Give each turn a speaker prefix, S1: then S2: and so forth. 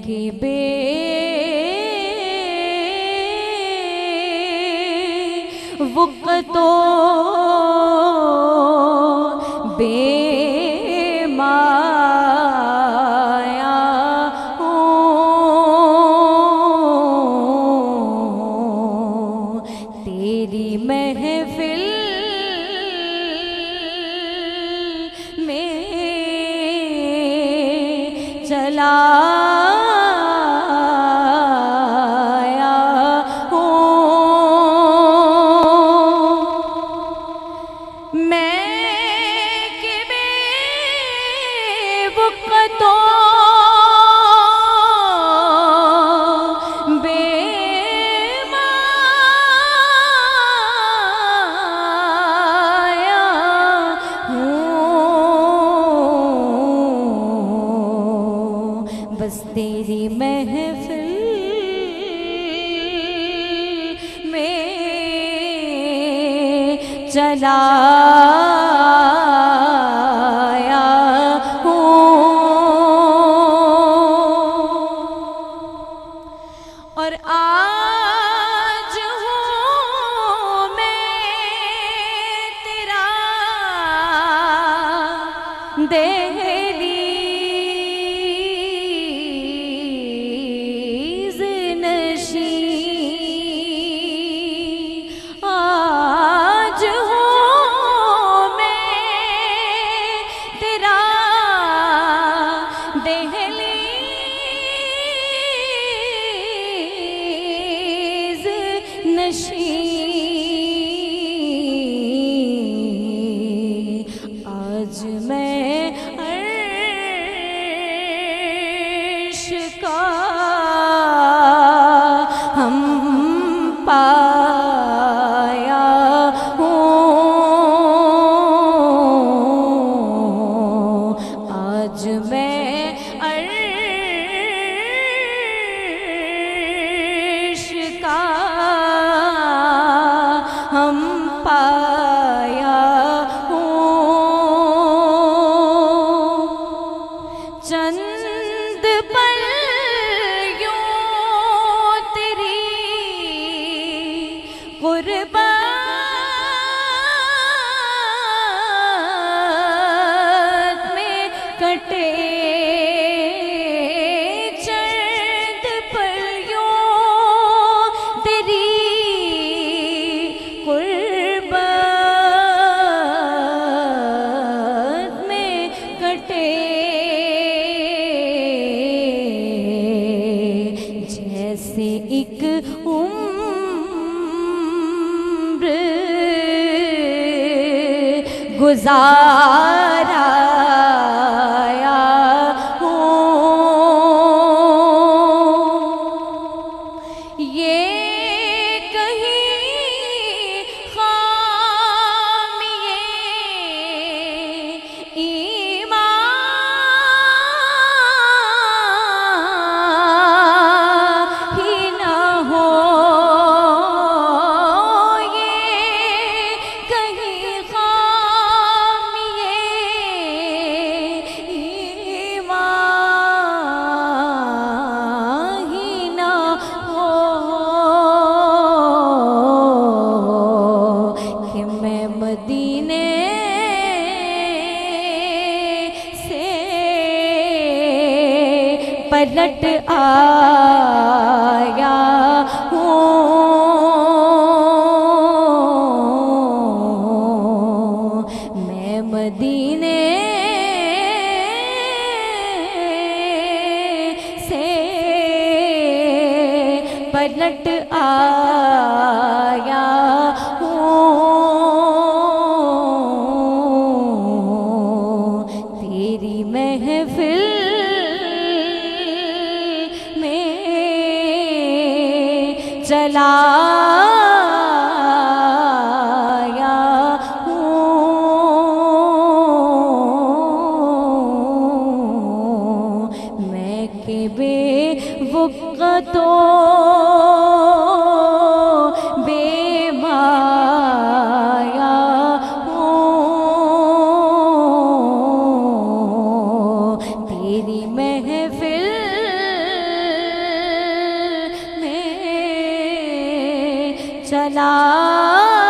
S1: के बे वक़्तो बेमाया हूँ, तेरी महफिल में चला बस तेरी महफिल में चलाया हूँ। और आज हूँ मैं तेरा दहलीज़ नशीं, आज हूँ मैं तेरा दहलीज़ नशीं, आज मैं अर्श का हम पाया हूँ, आज मैं अर्श का हम पाया हूँ। चंद पल यूं तेरी गुर्बत में कटे, चंद पल यूं तेरी गुर्बत में कटे, जैसे एक उम्र गुजारा हूँ। ये कहीं खामिए ईमान ही न हो, ये कहीं खामिए ईमान ही न हो, कि मैं मदीने से पलट आया हूँ। मैं मदीने से पलट आया हूँ, तेरी महफिल में चलाया हूँ। मैं के बेवक़्तो बेमाया हूँ, तेरी महफिल चला